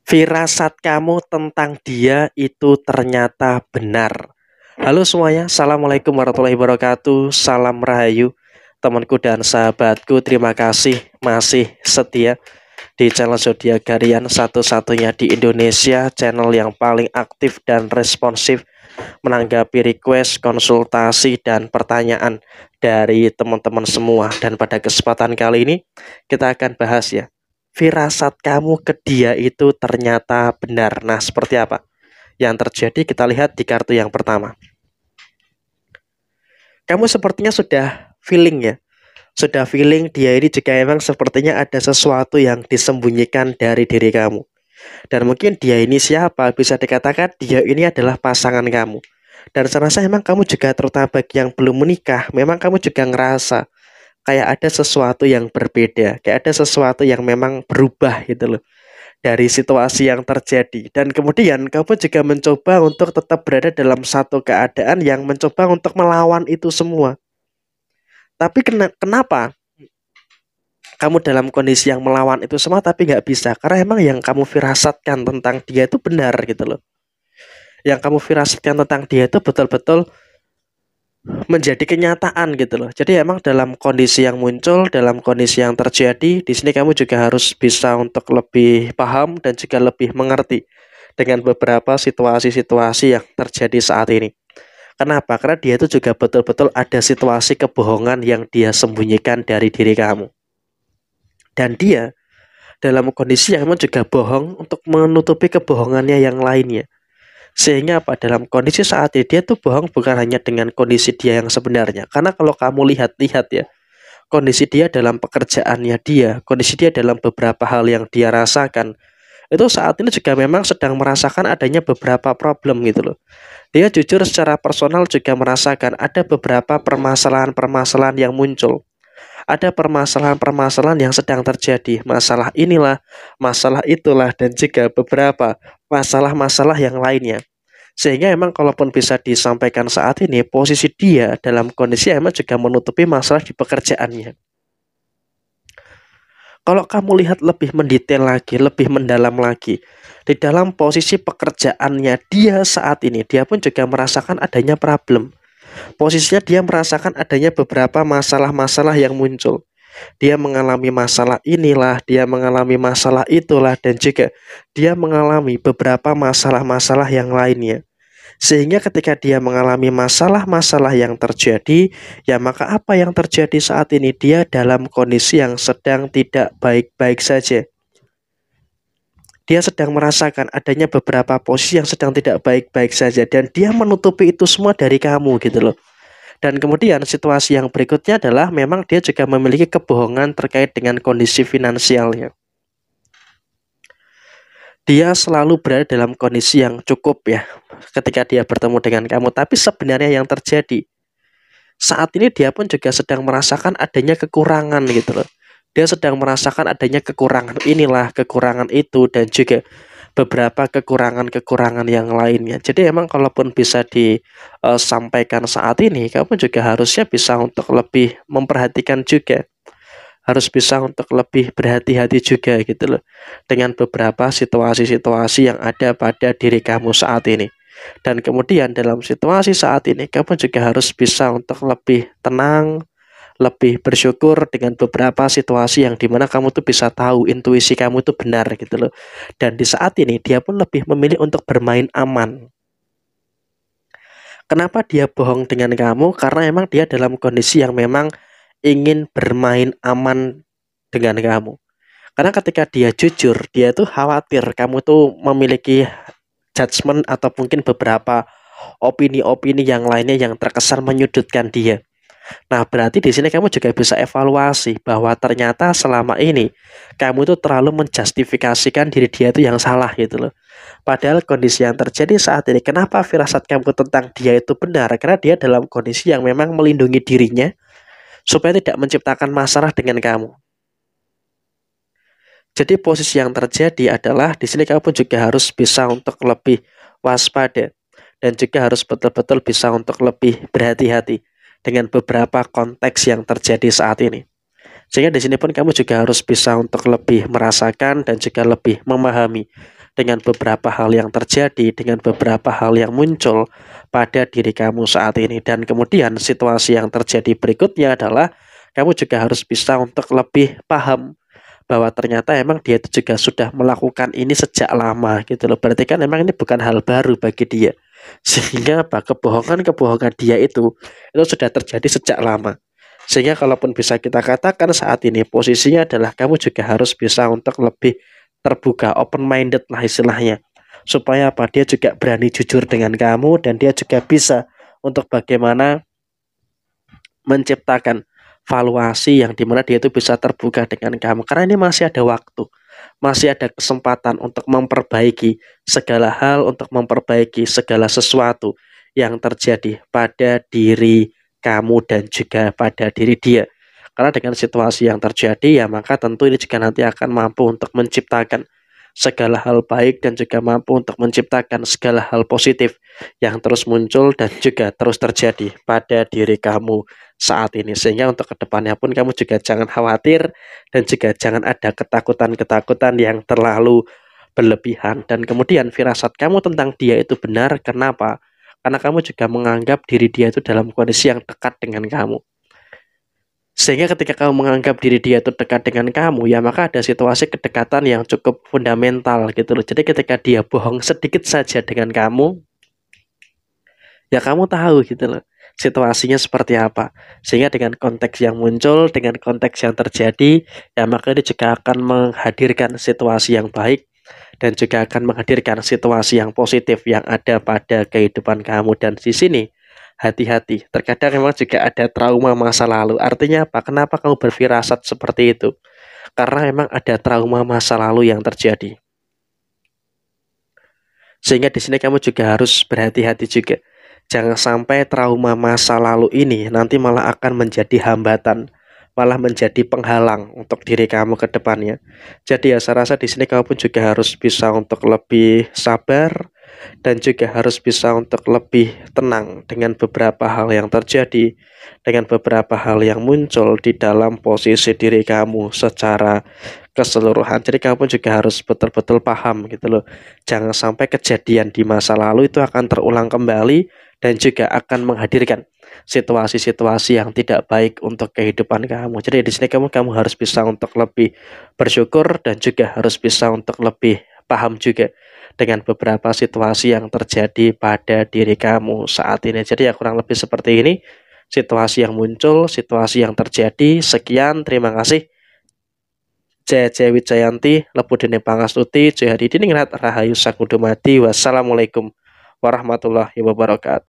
Firasat kamu tentang dia itu ternyata benar. Halo semuanya, Assalamualaikum warahmatullahi wabarakatuh. Salam Rahayu, temanku dan sahabatku. Terima kasih masih setia di channel Zodiak Harian, satu-satunya di Indonesia, channel yang paling aktif dan responsif menanggapi request, konsultasi, dan pertanyaan dari teman-teman semua. Dan pada kesempatan kali ini kita akan bahas ya, firasat kamu ke dia itu ternyata benar. Nah, seperti apa yang terjadi? Kita lihat di kartu yang pertama. Kamu sepertinya sudah feeling ya, sudah feeling dia ini juga emang sepertinya ada sesuatu yang disembunyikan dari diri kamu. Dan mungkin dia ini siapa? Bisa dikatakan dia ini adalah pasangan kamu. Dan saya rasa emang kamu juga, terutama bagi yang belum menikah, memang kamu juga ngerasa kayak ada sesuatu yang berbeda, kayak ada sesuatu yang memang berubah gitu loh dari situasi yang terjadi. Dan kemudian kamu juga mencoba untuk tetap berada dalam satu keadaan yang mencoba untuk melawan itu semua. Tapi kenapa kamu dalam kondisi yang melawan itu semua tapi nggak bisa? Karena emang yang kamu firasatkan tentang dia itu benar gitu loh. Yang kamu firasatkan tentang dia itu betul-betul menjadi kenyataan gitu loh. Jadi emang dalam kondisi yang muncul, dalam kondisi yang terjadi, di sini kamu juga harus bisa untuk lebih paham dan juga lebih mengerti dengan beberapa situasi-situasi yang terjadi saat ini. Kenapa? Karena dia itu juga betul-betul ada situasi kebohongan yang dia sembunyikan dari diri kamu. Dan dia dalam kondisi yang memang juga bohong untuk menutupi kebohongannya yang lainnya. Sehingga apa, dalam kondisi saat ini dia tuh bohong bukan hanya dengan kondisi dia yang sebenarnya. Karena kalau kamu lihat-lihat ya, kondisi dia dalam pekerjaannya dia, kondisi dia dalam beberapa hal yang dia rasakan, itu saat ini juga memang sedang merasakan adanya beberapa problem gitu loh. Dia jujur secara personal juga merasakan ada beberapa permasalahan-permasalahan yang muncul. Ada permasalahan-permasalahan yang sedang terjadi. Masalah inilah, masalah itulah, dan juga beberapa masalah-masalah yang lainnya. Sehingga emang kalaupun bisa disampaikan saat ini, posisi dia dalam kondisi emang juga menutupi masalah di pekerjaannya. Kalau kamu lihat lebih mendetail lagi, lebih mendalam lagi, di dalam posisi pekerjaannya dia saat ini, dia pun juga merasakan adanya problem. Posisinya dia merasakan adanya beberapa masalah-masalah yang muncul. Dia mengalami masalah inilah, dia mengalami masalah itulah, dan juga dia mengalami beberapa masalah-masalah yang lainnya. Sehingga ketika dia mengalami masalah-masalah yang terjadi, ya maka apa yang terjadi saat ini, dia dalam kondisi yang sedang tidak baik-baik saja. Dia sedang merasakan adanya beberapa posisi yang sedang tidak baik-baik saja, dan dia menutupi itu semua dari kamu gitu loh. Dan kemudian situasi yang berikutnya adalah memang dia juga memiliki kebohongan terkait dengan kondisi finansialnya. Dia selalu berada dalam kondisi yang cukup ya ketika dia bertemu dengan kamu. Tapi sebenarnya yang terjadi saat ini, dia pun juga sedang merasakan adanya kekurangan gitu loh. Dia sedang merasakan adanya kekurangan inilah, kekurangan itu, dan juga beberapa kekurangan-kekurangan yang lainnya. Jadi emang kalaupun bisa disampaikan saat ini, kamu juga harusnya bisa untuk lebih memperhatikan juga, harus bisa untuk lebih berhati-hati juga gitu loh, dengan beberapa situasi-situasi yang ada pada diri kamu saat ini. Dan kemudian dalam situasi saat ini, kamu juga harus bisa untuk lebih tenang, lebih bersyukur dengan beberapa situasi yang dimana kamu tuh bisa tahu intuisi kamu tuh benar gitu loh. Dan di saat ini dia pun lebih memilih untuk bermain aman. Kenapa dia bohong dengan kamu? Karena emang dia dalam kondisi yang memang ingin bermain aman dengan kamu. Karena ketika dia jujur, dia tuh khawatir kamu tuh memiliki judgement atau mungkin beberapa opini-opini yang lainnya yang terkesan menyudutkan dia. Nah, berarti di sini kamu juga bisa evaluasi bahwa ternyata selama ini kamu itu terlalu menjustifikasikan diri dia itu yang salah gitu loh. Padahal kondisi yang terjadi saat ini, kenapa firasat kamu tentang dia itu benar? Karena dia dalam kondisi yang memang melindungi dirinya supaya tidak menciptakan masalah dengan kamu. Jadi posisi yang terjadi adalah di sini kamu juga harus bisa untuk lebih waspada dan juga harus betul-betul bisa untuk lebih berhati-hati dengan beberapa konteks yang terjadi saat ini. Sehingga di sini pun kamu juga harus bisa untuk lebih merasakan dan juga lebih memahami dengan beberapa hal yang terjadi, dengan beberapa hal yang muncul pada diri kamu saat ini. Dan kemudian situasi yang terjadi berikutnya adalah kamu juga harus bisa untuk lebih paham bahwa ternyata emang dia itu juga sudah melakukan ini sejak lama gitu loh. Berarti kan emang ini bukan hal baru bagi dia. Sehingga apa kebohongan-kebohongan dia itu sudah terjadi sejak lama. Sehingga kalaupun bisa kita katakan saat ini posisinya adalah kamu juga harus bisa untuk lebih terbuka, open minded lah istilahnya. Supaya apa dia juga berani jujur dengan kamu dan dia juga bisa untuk bagaimana menciptakan valuasi yang dimana dia itu bisa terbuka dengan kamu karena ini masih ada waktu, masih ada kesempatan untuk memperbaiki segala hal, untuk memperbaiki segala sesuatu yang terjadi pada diri kamu dan juga pada diri dia. Karena dengan situasi yang terjadi ya maka tentu ini juga nanti akan mampu untuk menciptakan segala hal baik dan juga mampu untuk menciptakan segala hal positif yang terus muncul dan juga terus terjadi pada diri kamu saat ini. Sehingga untuk kedepannya pun kamu juga jangan khawatir dan juga jangan ada ketakutan-ketakutan yang terlalu berlebihan. Dan kemudian firasat kamu tentang dia itu benar. Kenapa? Karena kamu juga menganggap diri dia itu dalam kondisi yang dekat dengan kamu. Sehingga ketika kamu menganggap diri dia itu dekat dengan kamu, ya maka ada situasi kedekatan yang cukup fundamental gitu loh. Jadi ketika dia bohong sedikit saja dengan kamu, ya kamu tahu gitu loh situasinya seperti apa. Sehingga dengan konteks yang muncul, dengan konteks yang terjadi, ya maka ini juga akan menghadirkan situasi yang baik dan juga akan menghadirkan situasi yang positif yang ada pada kehidupan kamu. Dan di sini hati-hati, terkadang memang juga ada trauma masa lalu. Artinya apa? Kenapa kamu berfirasat seperti itu? Karena memang ada trauma masa lalu yang terjadi. Sehingga di sini kamu juga harus berhati-hati juga. Jangan sampai trauma masa lalu ini nanti malah akan menjadi hambatan, malah menjadi penghalang untuk diri kamu ke depannya. Jadi ya saya rasa di sini kamu pun juga harus bisa untuk lebih sabar dan juga harus bisa untuk lebih tenang dengan beberapa hal yang terjadi, dengan beberapa hal yang muncul di dalam posisi diri kamu secara keseluruhan. Jadi kamu pun juga harus betul-betul paham gitu loh. Jangan sampai kejadian di masa lalu itu akan terulang kembali dan juga akan menghadirkan situasi-situasi yang tidak baik untuk kehidupan kamu. Jadi di sini kamu harus bisa untuk lebih bersyukur dan juga harus bisa untuk lebih paham juga dengan beberapa situasi yang terjadi pada diri kamu saat ini. Jadi ya kurang lebih seperti ini situasi yang muncul, situasi yang terjadi. Sekian, terima kasih. Jaya Wijayanti, Lepudene Pangastuti, Jaya Hadidiningrat, Rahayu Sakudumadi. Wassalamualaikum warahmatullahi wabarakatuh.